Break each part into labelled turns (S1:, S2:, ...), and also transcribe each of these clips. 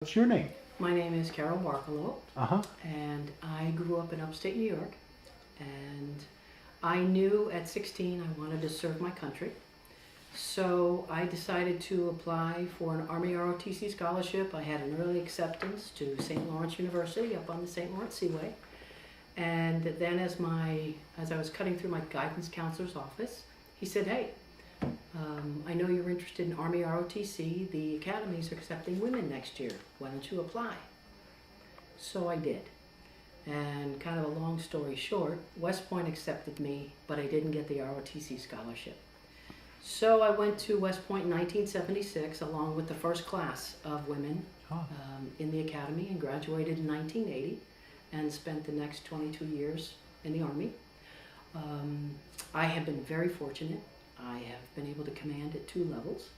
S1: What's your name?
S2: My name is Carol Barkalow,
S1: Uh-huh.
S2: and I grew up in upstate New York. And I knew at 16 I wanted to serve my country. So I decided to apply for an Army ROTC scholarship. I had an early acceptance to St. Lawrence University up on the St. Lawrence Seaway. And then as I was cutting through my guidance counselor's office, he said, "Hey, I know you're interested in Army ROTC. The academies are accepting women next year. Why don't you apply?" So I did. And kind of a long story short, West Point accepted me, but I didn't get the ROTC scholarship. So I went to West Point in 1976 along with the first class of women in the academy, and graduated in 1980 and spent the next 22 years in the Army. I have been very fortunate. I have been able to command at 2 levels.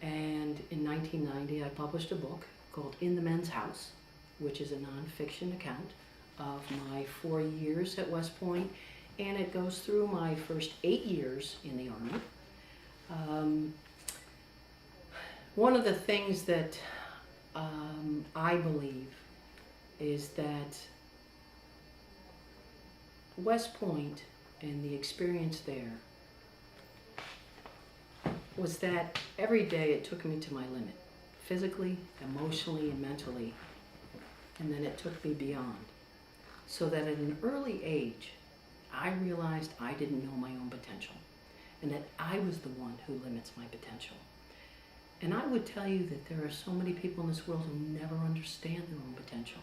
S2: And in 1990, I published a book called In the Men's House, which is a nonfiction account of my 4 years at West Point, and it goes through my first 8 years in the Army. One of the things that I believe is that West Point and the experience there was that every day it took me to my limit, physically, emotionally, and mentally, and then it took me beyond. So that at an early age, I realized I didn't know my own potential, and that I was the one who limits my potential. And I would tell you that there are so many people in this world who never understand their own potential.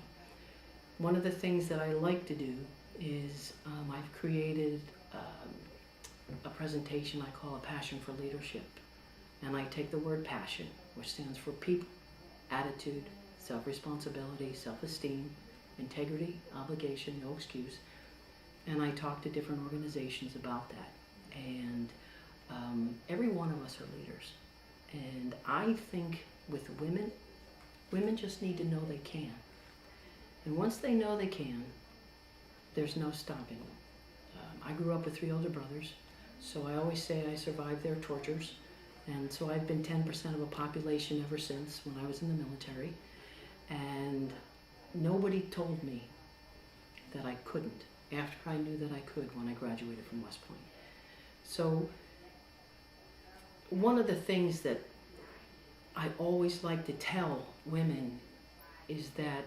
S2: One of the things that I like to do is I've created a presentation I call A Passion for Leadership. And I take the word passion, which stands for people, attitude, self-responsibility, self-esteem, integrity, obligation, no excuse. And I talk to different organizations about that. And every one of us are leaders. And I think with women, women just need to know they can. And once they know they can, there's no stopping them. I grew up with 3 older brothers, so I always say I survived their tortures. And so I've been 10% of a population ever since when I was in the military. And nobody told me that I couldn't after I knew that I could when I graduated from West Point. So one of the things that I always like to tell women is that,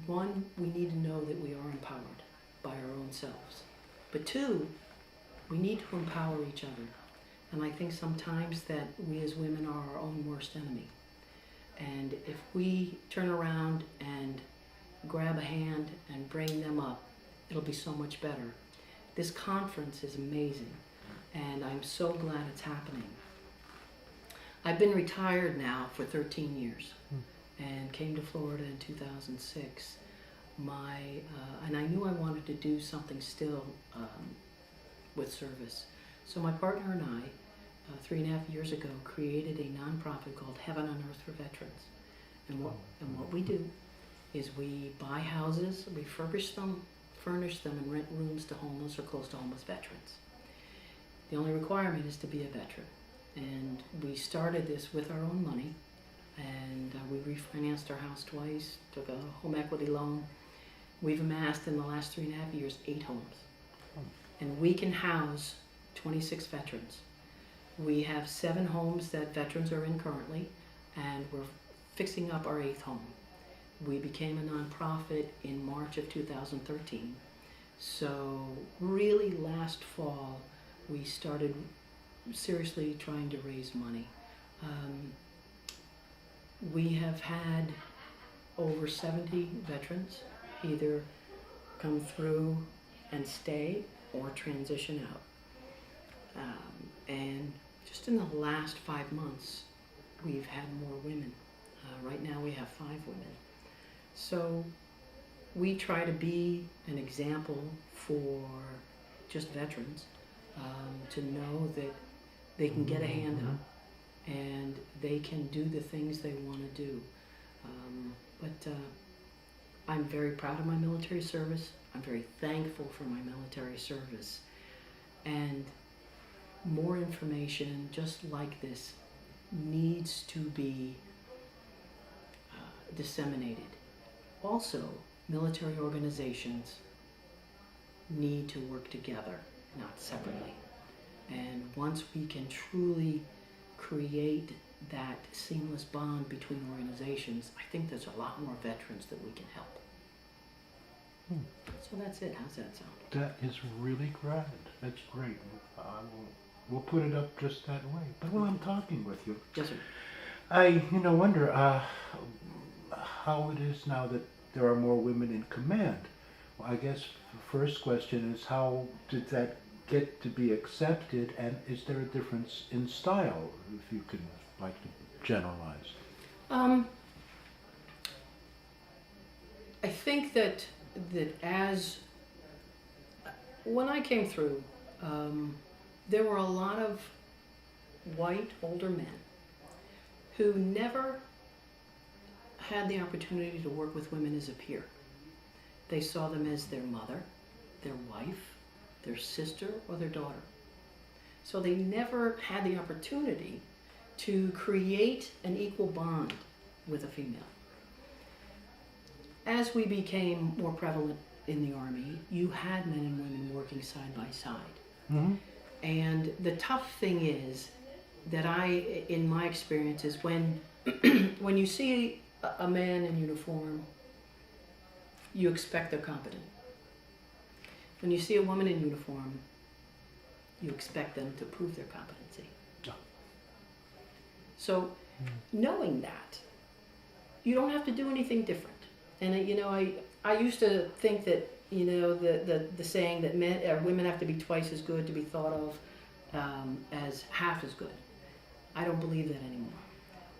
S2: one, we need to know that we are empowered by our own selves. But 2, we need to empower each other. And I think sometimes that we as women are our own worst enemy. And if we turn around and grab a hand and bring them up, it'll be so much better. This conference is amazing, and I'm so glad it's happening. I've been retired now for 13 years and came to Florida in 2006. And I knew I wanted to do something still with service. So my partner and I, 3.5 years ago, created a nonprofit called Heaven on Earth for Veterans. And what we do is we buy houses, refurbish them, furnish them, and rent rooms to homeless or close to homeless veterans. The only requirement is to be a veteran. And we started this with our own money, and we refinanced our house twice, took a home equity loan. We've amassed in the last 3.5 years 8 homes. And we can house 26 veterans. We have 7 homes that veterans are in currently, and we're fixing up our 8th home. We became a nonprofit in March of 2013. So really last fall, we started seriously trying to raise money. We have had over 70 veterans either come through and stay or transition out. And just in the last 5 months, we've had more women. Right now we have 5 women. So we try to be an example for just veterans to know that they can get a hand up and they can do the things they want to do. But I'm very proud of my military service. I'm very thankful for my military service. And more information just like this needs to be disseminated. Also, military organizations need to work together, not separately. And once we can truly create that seamless bond between organizations, I think there's a lot more veterans that we can help. So that's it. How's that sound?
S1: That is really Grad. That's great. We'll put it up just that way. But while I'm talking with you,
S2: Yes, sir.
S1: I wonder how it is now that there are more women in command. Well, I guess the first question is, how did that get to be accepted, and is there a difference in style, if you can like to generalize?
S2: I think that as when I came through, there were a lot of white older men who never had the opportunity to work with women as a peer. They saw them as their mother, their wife, their sister, or their daughter. So they never had the opportunity to create an equal bond with a female. As we became more prevalent in the Army, you had men and women working side by side.
S1: Mm-hmm.
S2: And the tough thing is that in my experience, is when when you see a man in uniform, you expect they're competent. When you see a woman in uniform, you expect them to prove their competency.
S1: Oh.
S2: So, knowing that, you don't have to do anything different. And I used to think that the saying that women have to be twice as good to be thought of as half as good. I don't believe that anymore.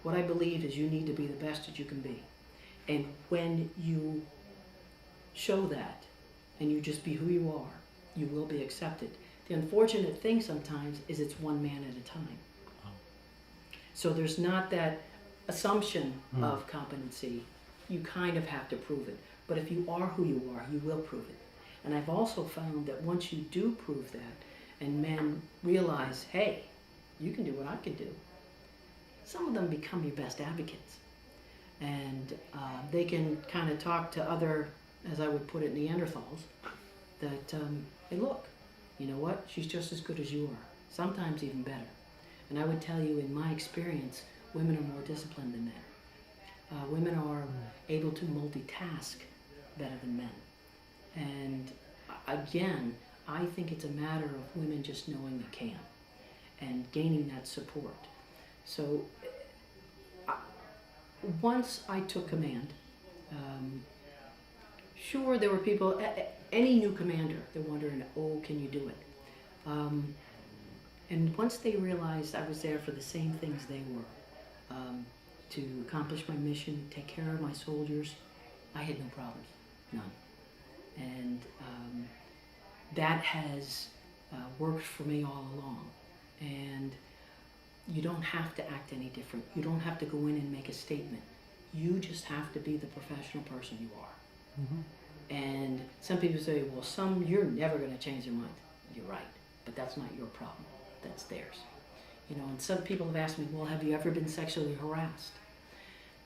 S2: What I believe is you need to be the best that you can be. And when you show that and you just be who you are, you will be accepted. The unfortunate thing sometimes is it's one man at a time.
S1: Oh.
S2: So there's not that assumption of competency. You kind of have to prove it. But if you are who you are, you will prove it. And I've also found that once you do prove that, and men realize, hey, you can do what I can do, some of them become your best advocates. And they can kind of talk to other, as I would put it, Neanderthals, that, hey, look, you know what? She's just as good as you are, sometimes even better. And I would tell you, in my experience, women are more disciplined than men. Women are able to multitask better than men. And again, I think it's a matter of women just knowing they can and gaining that support. So once I took command, sure, there were people, any new commander, they're wondering, oh, can you do it? And once they realized I was there for the same things they were, to accomplish my mission, take care of my soldiers, I had no problems, none. And that has worked for me all along. And you don't have to act any different. You don't have to go in and make a statement. You just have to be the professional person you are. Mm-hmm. And some people say, well, you're never going to change their mind. You're right, but that's not your problem. That's theirs. And some people have asked me, well, have you ever been sexually harassed?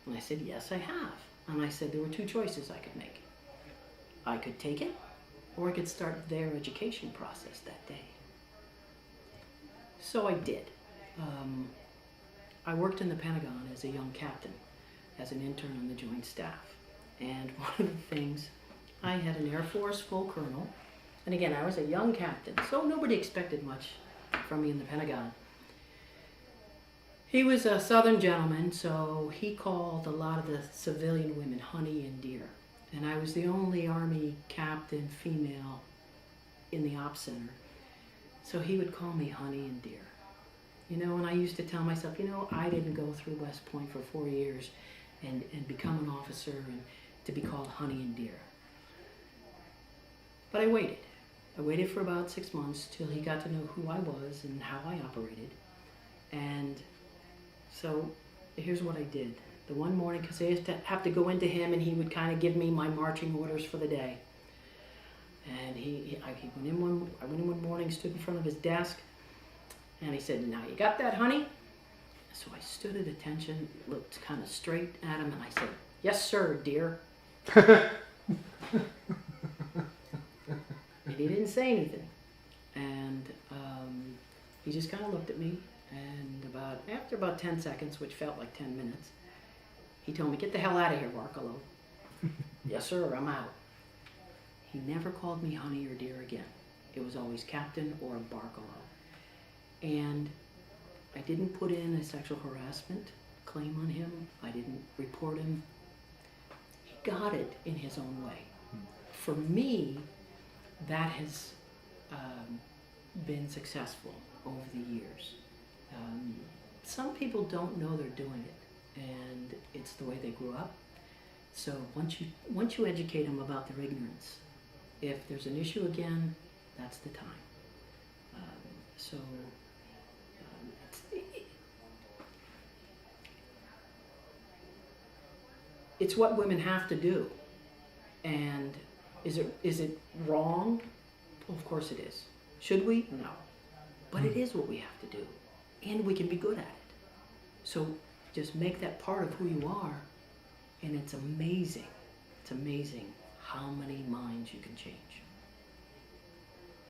S2: And I said, yes, I have. And I said there were two choices I could make. I could take it, or I could start their education process that day. So I did. I worked in the Pentagon as a young captain, as an intern on the Joint Staff. And one of the things, I had an Air Force full colonel, and again, I was a young captain, so nobody expected much from me in the Pentagon. He was a Southern gentleman, so he called a lot of the civilian women honey and dear. And I was the only Army captain female in the Ops Center. So he would call me honey and dear. And I used to tell myself, I didn't go through West Point for 4 years and become an officer and to be called honey and dear. But I waited. I waited for about 6 months till he got to know who I was and how I operated. And so here's what I did. The one morning, because I used to have to go into him and he would kind of give me my marching orders for the day. And I went in one morning, stood in front of his desk, and he said, now you got that, honey? So I stood at attention, looked kind of straight at him, and I said, Yes, sir, dear. And he didn't say anything. And he just kind of looked at me, and after about 10 seconds, which felt like 10 minutes, he told me, "Get the hell out of here, Barkalow." "Yes, sir, I'm out." He never called me honey or dear again. It was always Captain or Barkalow. And I didn't put in a sexual harassment claim on him. I didn't report him. He got it in his own way. For me, that has been successful over the years. Some people don't know they're doing it, and it's the way they grew up. So once you educate them about their ignorance, if there's an issue again, that's the time. It's what women have to do. And is it wrong? Well, of course it is. Should we? No. But it is what we have to do. And we can be good at it. So just make that part of who you are, and it's amazing. It's amazing how many minds you can change.